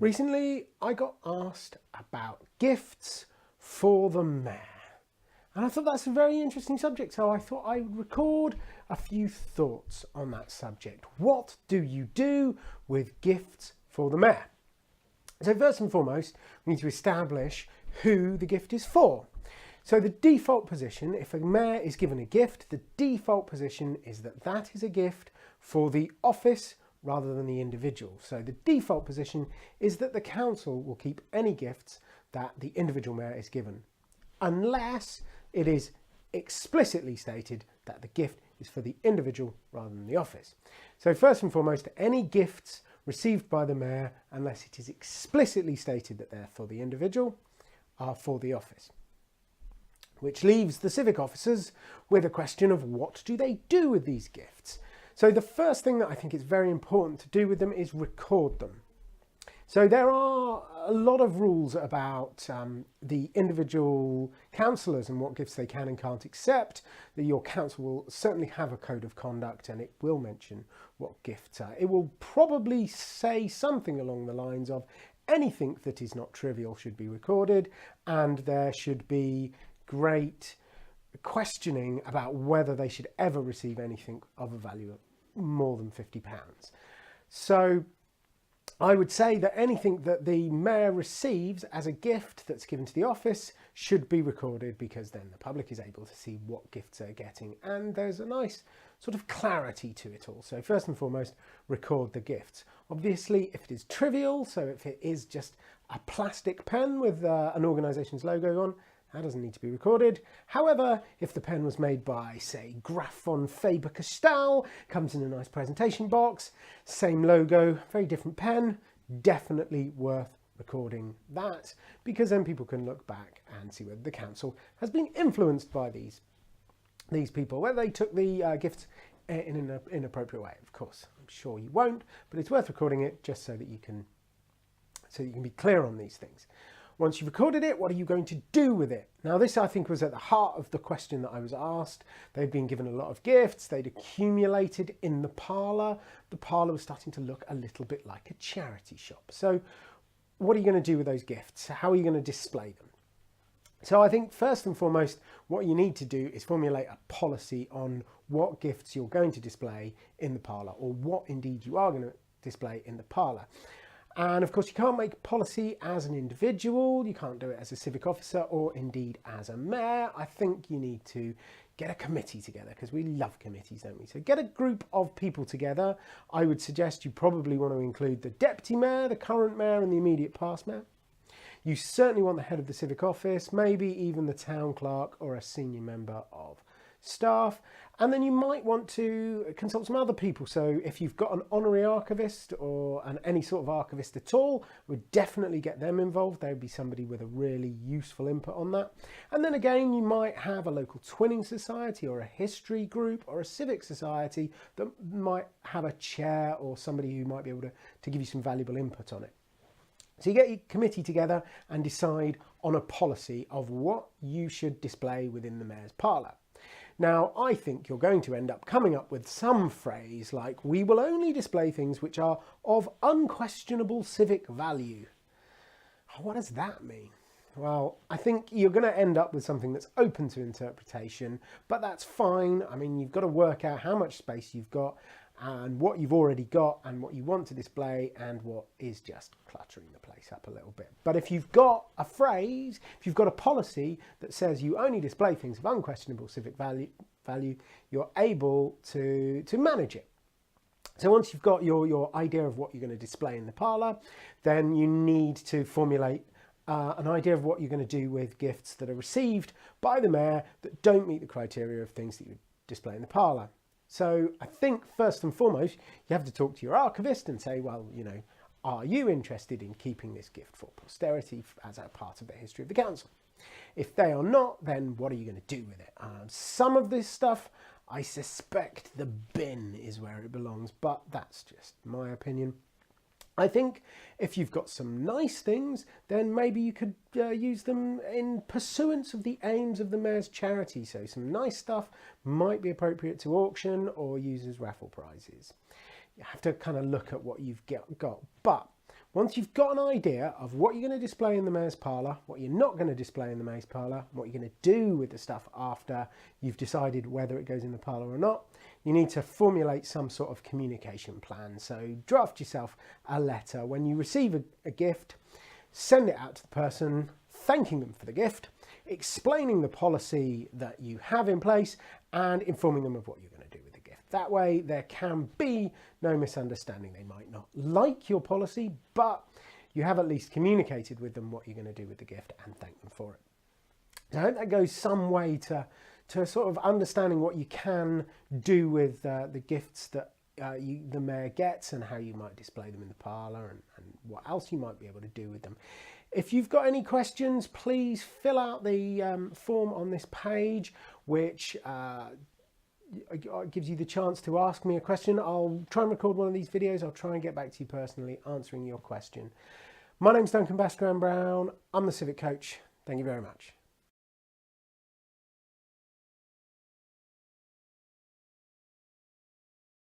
Recently, I got asked about gifts for the mayor. And I thought that's a very interesting subject, so I thought I would record a few thoughts on that subject. What do you do with gifts for the mayor? So first and foremost, we need to establish who the gift is for. So the default position, if a mayor is given a gift, the default position is that that is a gift for the office rather than the individual. So the default position is that the council will keep any gifts that the individual mayor is given, unless it is explicitly stated that the gift is for the individual rather than the office. So first and foremost, any gifts received by the mayor, unless it is explicitly stated that they're for the individual, are for the office. Which leaves the civic officers with a question of what do they do with these gifts? So the first thing that I think is very important to do with them is record them. So there are a lot of rules about the individual councillors and what gifts they can and can't accept. That your council will certainly have a code of conduct and it will mention what gifts are. It will probably say something along the lines of anything that is not trivial should be recorded, and there should be great questioning about whether they should ever receive anything of a value of more than £50. So I would say that anything that the mayor receives as a gift that's given to the office should be recorded, because then the public is able to see what gifts they're getting and there's a nice sort of clarity to it all. So first and foremost, record the gifts. Obviously, if it is trivial, so if it is just a plastic pen with an organisation's logo on, that doesn't need to be recorded. However, if the pen was made by, say, Graf von Faber-Castell, comes in a nice presentation box, same logo, very different pen, definitely worth recording that, because then people can look back and see whether the council has been influenced by these people, whether they took the gifts in an inappropriate way. Of course, I'm sure you won't, but it's worth recording it just so that you can be clear on these things. Once you've recorded it, what are you going to do with it? Now, this I think was at the heart of the question that I was asked. They'd been given a lot of gifts. They'd accumulated in the parlour. The parlour was starting to look a little bit like a charity shop. So what are you going to do with those gifts? How are you going to display them? So I think first and foremost, what you need to do is formulate a policy on what gifts you're going to display in the parlour, or what indeed you are going to display in the parlour. And of course, you can't make policy as an individual, you can't do it as a civic officer or indeed as a mayor. I think you need to get a committee together, because we love committees, don't we? So get a group of people together. I would suggest you probably want to include the deputy mayor, the current mayor and the immediate past mayor. You certainly want the head of the civic office, maybe even the town clerk or a senior member of staff. And then you might want to consult some other people. So if you've got an honorary archivist or any sort of archivist at all, would definitely get them involved. They would be somebody with a really useful input on that. And then again, you might have a local twinning society or a history group or a civic society that might have a chair or somebody who might be able to give you some valuable input on it. So you get your committee together and decide on a policy of what you should display within the mayor's parlour. Now, I think you're going to end up coming up with some phrase like, we will only display things which are of unquestionable civic value. What does that mean? Well, I think you're going to end up with something that's open to interpretation, but that's fine. I mean, you've got to work out how much space you've got and what you've already got and what you want to display and what is just cluttering the place up a little bit. But if you've got a phrase, if you've got a policy that says you only display things of unquestionable civic value, you're able to manage it. So once you've got your idea of what you're going to display in the parlour, then you need to formulate an idea of what you're going to do with gifts that are received by the mayor that don't meet the criteria of things that you display in the parlour. So I think first and foremost, you have to talk to your archivist and say, well, you know, are you interested in keeping this gift for posterity as a part of the history of the council? If they are not, then what are you going to do with it? Some of this stuff, I suspect the bin is where it belongs, but that's just my opinion. I think if you've got some nice things, then maybe you could use them in pursuance of the aims of the mayor's charity. So some nice stuff might be appropriate to auction or use as raffle prizes. You have to kind of look at what you've got. But Once you've got an idea of what you're going to display in the mayor's parlour, what you're not going to display in the mayor's parlour, what you're going to do with the stuff after you've decided whether it goes in the parlour or not, you need to formulate some sort of communication plan. So draft yourself a letter. When you receive a gift, send it out to the person, thanking them for the gift, explaining the policy that you have in place, and informing them of what you're going to do with the gift. That way there can be no misunderstanding. They might not like your policy, but you have at least communicated with them what you're going to do with the gift and thank them for it. So I hope that goes some way to sort of understanding what you can do with the gifts that the mayor gets and how you might display them in the parlour and what else you might be able to do with them. If you've got any questions, please fill out the form on this page, which gives you the chance to ask me a question. I'll try and record one of these videos. I'll try and get back to you personally answering your question. My name's Duncan Bastrand Brown. I'm the Civic Coach. Thank you very much.